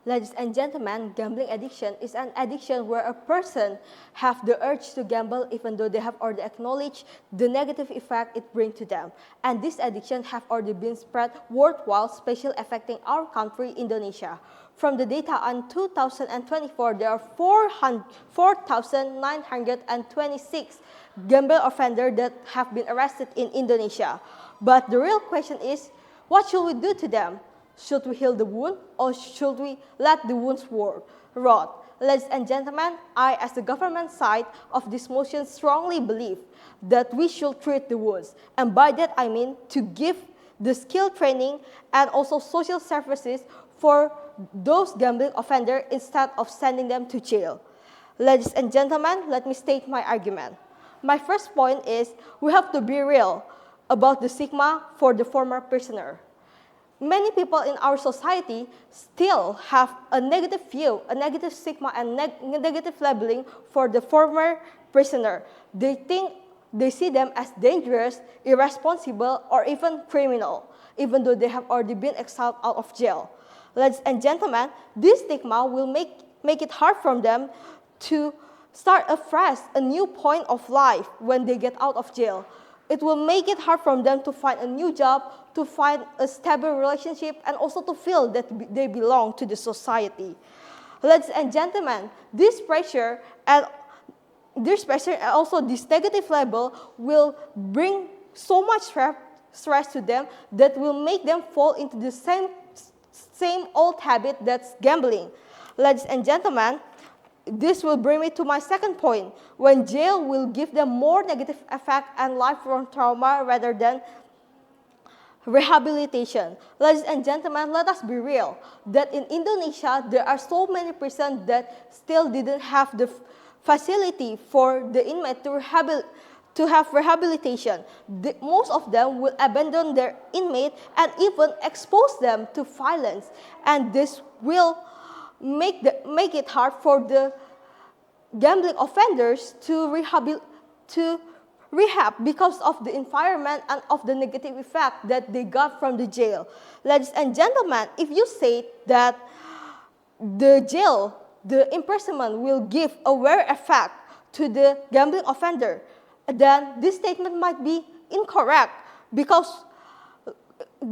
Ladies and gentlemen, gambling addiction is an addiction where a person have the urge to gamble even though they have already acknowledged the negative effect it brings to them. And this addiction have already been spread worldwide, especially affecting our country, Indonesia. From the data on 2024, there are 4,926 gambling offenders that have been arrested in Indonesia. But the real question is, what should we do to them? Should we heal the wound or should we let the wounds rot? Ladies and gentlemen, I, as the government side of this motion, strongly believe that we should treat the wounds. And by that I mean to give the skill training and also social services for those gambling offenders instead of sending them to jail. Ladies and gentlemen, let me state my argument. My first point is we have to be real about the stigma for the former prisoner. Many people in our society still have a negative view, a negative stigma and negative labeling for the former prisoner. They see them as dangerous, irresponsible, or even criminal, even though they have already been exiled out of jail. Ladies and gentlemen, this stigma will make it hard for them to start afresh, a new point of life when they get out of jail. It will make it hard for them to find a new job, to find a stable relationship, and also to feel that they belong to the society. Ladies and gentlemen, this pressure and also this negative label will bring so much stress to them that will make them fall into the same old habit, that's gambling. Ladies and gentlemen, this will bring me to my second point, when jail will give them more negative effect and lifelong trauma rather than rehabilitation. Ladies and gentlemen, let us be real, that in Indonesia, there are so many prisons that still didn't have the facility for the inmate to have rehabilitation. Most of them will abandon their inmate and even expose them to violence. And this will make it hard for the gambling offenders to rehab because of the environment and of the negative effect that they got from the jail. Ladies and gentlemen, if you say that the jail, the imprisonment will give a wear effect to the gambling offender, then this statement might be incorrect because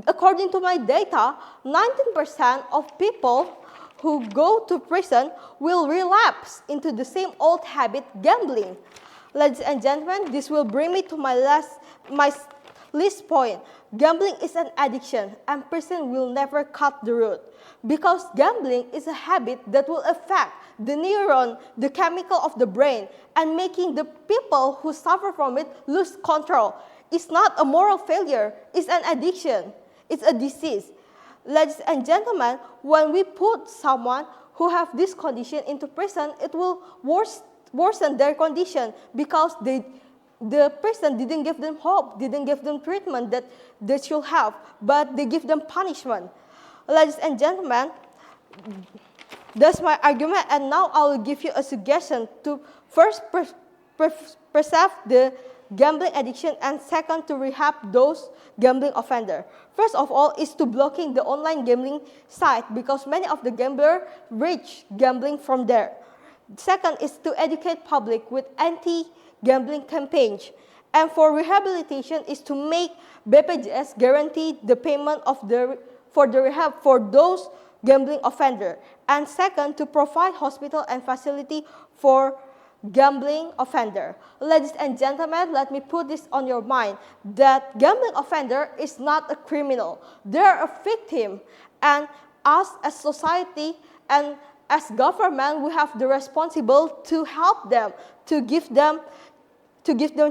according to my data, 19% of people who go to prison will relapse into the same old habit, gambling. Ladies and gentlemen, this will bring me to my last point. Gambling is an addiction, and prison will never cut the root. Because gambling is a habit that will affect the neuron, the chemical of the brain, and making the people who suffer from it lose control. It's not a moral failure, it's an addiction. It's a disease. Ladies and gentlemen, when we put someone who have this condition into prison, it will worsen their condition because the prison didn't give them hope, didn't give them treatment that they should have, but they give them punishment. Ladies and gentlemen, that's my argument, and now I will give you a suggestion to first preserve the gambling addiction, and second, to rehab those gambling offenders. First of all is to blocking the online gambling site because many of the gamblers reach gambling from there. Second is to educate public with anti-gambling campaigns. And for rehabilitation is to make BPJS guarantee the payment for the rehab for those gambling offenders. And second, to provide hospital and facility for gambling offender. Ladies and gentlemen, let me put this on your mind, that gambling offender is not a criminal. They are a victim, and us as society and as government, we have the responsibility to help them, to give them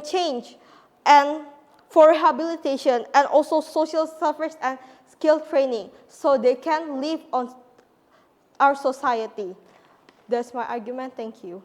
change, and for rehabilitation, and also social service and skill training, so they can live on our society. That's my argument. Thank you.